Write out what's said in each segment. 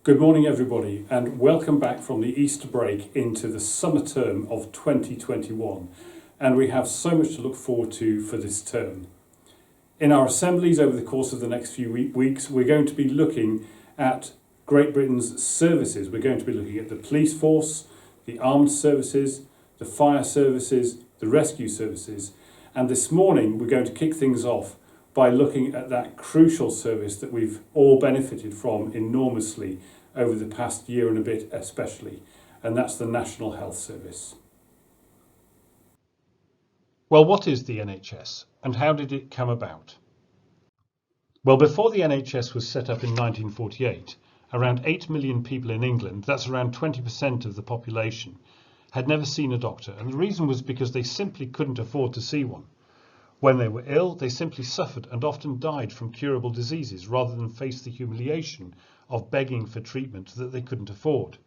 Good morning, everybody, and welcome back from the Easter break into the summer term of 2021. And we have so much to look forward to for this term. In our assemblies over the course of the next few weeks, we're going to be looking at Great Britain's services. We're going to be looking at the police force, the armed services, the fire services, the rescue services. And this morning, we're going to kick things off by looking at that crucial service that we've all benefited from enormously over the past year and a bit especially, and that's the National Health Service. Well, what is the NHS and how did it come about? Well, before the NHS was set up in 1948, around 8 million people in England, that's around 20% of the population, had never seen a doctor, and the reason was because they simply couldn't afford to see one. When they were ill, they simply suffered and often died from curable diseases rather than face the humiliation of begging for treatment that they couldn't afford.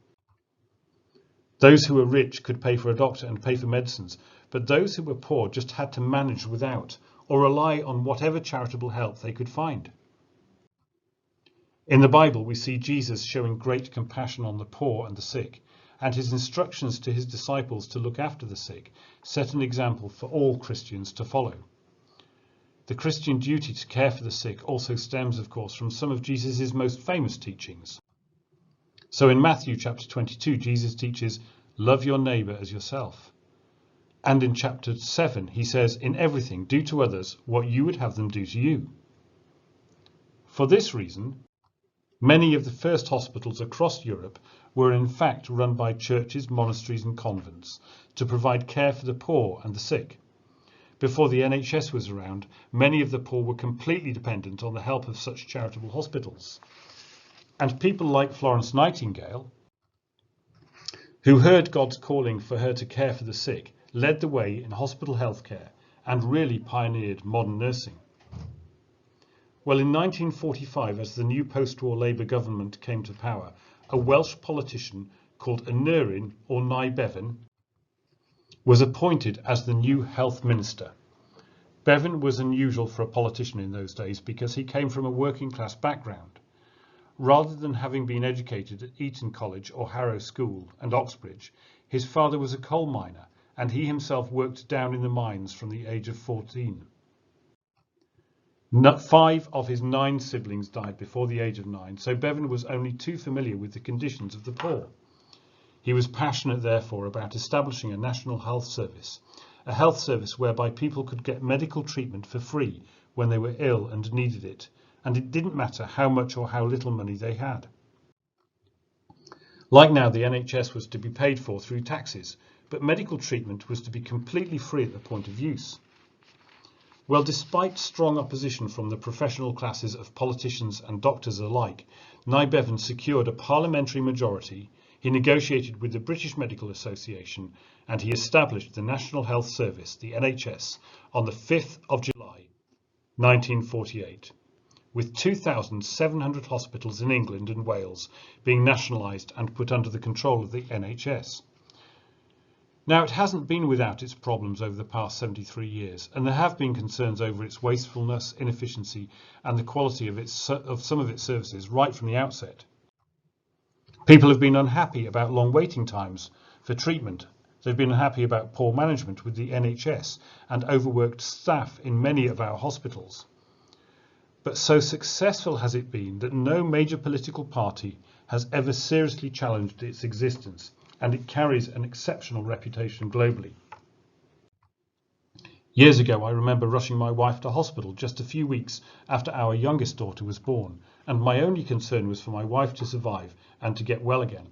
Those who were rich could pay for a doctor and pay for medicines, but those who were poor just had to manage without or rely on whatever charitable help they could find. In the Bible, we see Jesus showing great compassion on the poor and the sick, and his instructions to his disciples to look after the sick set an example for all Christians to follow. The Christian duty to care for the sick also stems, of course, from some of Jesus' most famous teachings. So in Matthew chapter 22, Jesus teaches, "Love your neighbour as yourself." And in chapter 7, he says, "In everything, do to others what you would have them do to you." For this reason, many of the first hospitals across Europe were in fact run by churches, monasteries and convents to provide care for the poor and the sick. Before the NHS was around, many of the poor were completely dependent on the help of such charitable hospitals. And people like Florence Nightingale, who heard God's calling for her to care for the sick, led the way in hospital healthcare and really pioneered modern nursing. Well, in 1945, as the new post-war Labour government came to power, a Welsh politician called Aneurin, or Nye Bevan, was appointed as the new health minister. Bevan was unusual for a politician in those days because he came from a working class background. Rather than having been educated at Eton College or Harrow School and Oxbridge, his father was a coal miner and he himself worked down in the mines from the age of 14. 5 of his 9 siblings died before the age of 9, so Bevan was only too familiar with the conditions of the poor. He was passionate, therefore, about establishing a national health service, a health service whereby people could get medical treatment for free when they were ill and needed it, and it didn't matter how much or how little money they had. Like now, the NHS was to be paid for through taxes, but medical treatment was to be completely free at the point of use. Well, despite strong opposition from the professional classes of politicians and doctors alike, Nye Bevan secured a parliamentary majority. He negotiated with the British Medical Association and he established the National Health Service, the NHS, on the 5th of July 1948, with 2,700 hospitals in England and Wales being nationalised and put under the control of the NHS. Now, it hasn't been without its problems over the past 73 years, and there have been concerns over its wastefulness, inefficiency and the quality of some of its services right from the outset. People have been unhappy about long waiting times for treatment. They've been unhappy about poor management with the NHS and overworked staff in many of our hospitals. But so successful has it been that no major political party has ever seriously challenged its existence, and it carries an exceptional reputation globally. Years ago, I remember rushing my wife to hospital just a few weeks after our youngest daughter was born, and my only concern was for my wife to survive and to get well again.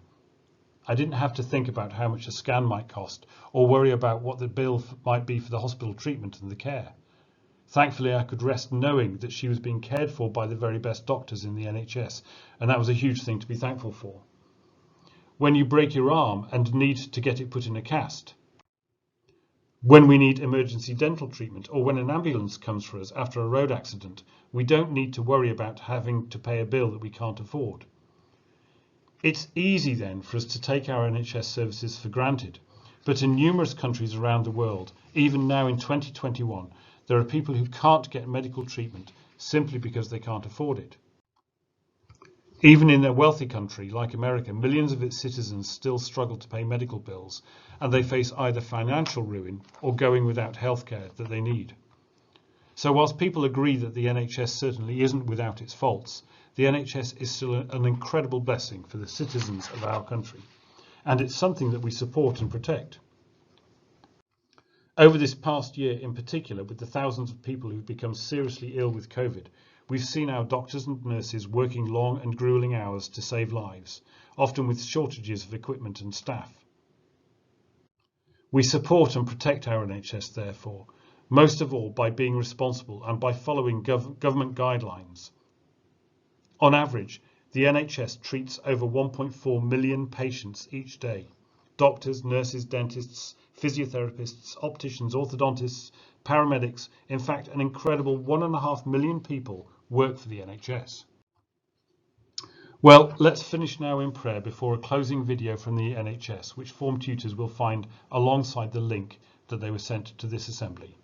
I didn't have to think about how much a scan might cost or worry about what the bill might be for the hospital treatment and the care. Thankfully, I could rest knowing that she was being cared for by the very best doctors in the NHS, and that was a huge thing to be thankful for. When you break your arm and need to get it put in a cast, when we need emergency dental treatment, or when an ambulance comes for us after a road accident, we don't need to worry about having to pay a bill that we can't afford. It's easy then for us to take our NHS services for granted, but in numerous countries around the world, even now in 2021, there are people who can't get medical treatment simply because they can't afford it. Even in a wealthy country like America, millions of its citizens still struggle to pay medical bills, and they face either financial ruin or going without healthcare that they need. So whilst people agree that the NHS certainly isn't without its faults, the NHS is still an incredible blessing for the citizens of our country, and it's something that we support and protect. Over this past year in particular, with the thousands of people who've become seriously ill with COVID, we've seen our doctors and nurses working long and gruelling hours to save lives, often with shortages of equipment and staff. We support and protect our NHS, therefore, most of all by being responsible and by following government guidelines. On average, the NHS treats over 1.4 million patients each day. Doctors, nurses, dentists, physiotherapists, opticians, orthodontists, paramedics, in fact, an incredible 1.5 million people work for the NHS. Well, let's finish now in prayer before a closing video from the NHS, which form tutors will find alongside the link that they were sent to this assembly.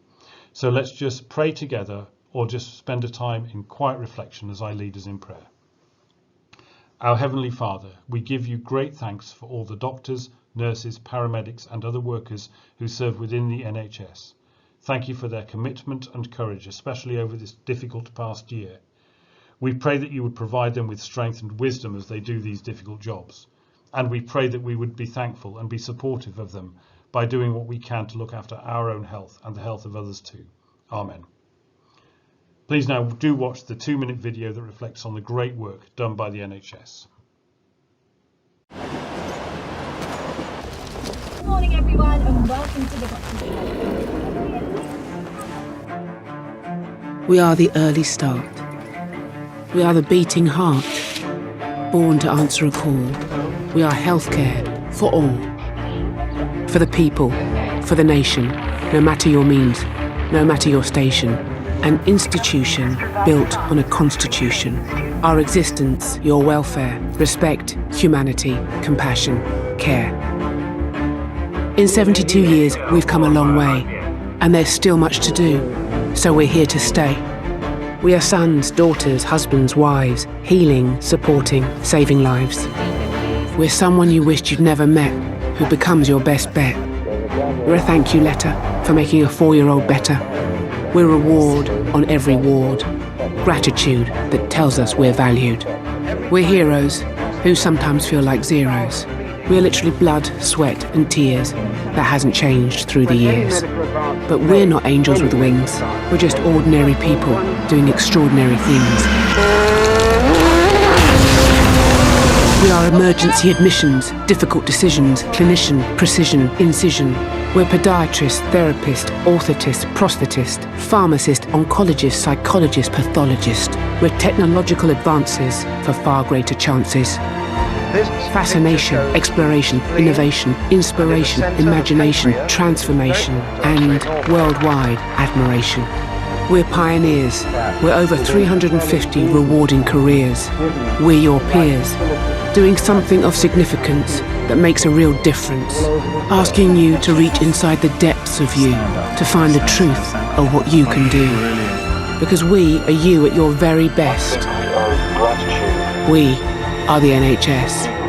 So let's just pray together, or just spend a time in quiet reflection as I lead us in prayer. Our Heavenly Father, we give you great thanks for all the doctors, nurses, paramedics and other workers who serve within the NHS. Thank you for their commitment and courage, especially over this difficult past year. We pray that you would provide them with strength and wisdom as they do these difficult jobs. And we pray that we would be thankful and be supportive of them by doing what we can to look after our own health and the health of others too. Amen. Please now do watch the 2-minute video that reflects on the great work done by the NHS. Good morning everyone and welcome to the Doctor's Club. We are the early start. We are the beating heart, born to answer a call. We are healthcare for all. For the people, for the nation, no matter your means, no matter your station. An institution built on a constitution. Our existence, your welfare, respect, humanity, compassion, care. In 72 years, we've come a long way, and there's still much to do, so we're here to stay. We are sons, daughters, husbands, wives, healing, supporting, saving lives. We're someone you wished you'd never met, who becomes your best bet. We're a thank you letter for making a 4-year-old better. We're a reward on every ward, gratitude that tells us we're valued. We're heroes who sometimes feel like zeros. We're literally blood, sweat and tears that hasn't changed through the years. But we're not angels with wings. We're just ordinary people doing extraordinary things. We are emergency admissions, difficult decisions, clinician, precision, incision. We're podiatrist, therapist, orthotist, prosthetist, pharmacist, oncologist, psychologist, pathologist. We're technological advances for far greater chances. Fascination, exploration, innovation, inspiration, imagination, transformation, and worldwide admiration. We're pioneers. We're over 350 rewarding careers. We're your peers, doing something of significance that makes a real difference, asking you to reach inside the depths of you to find the truth of what you can do. Because we are you at your very best. We are the NHS.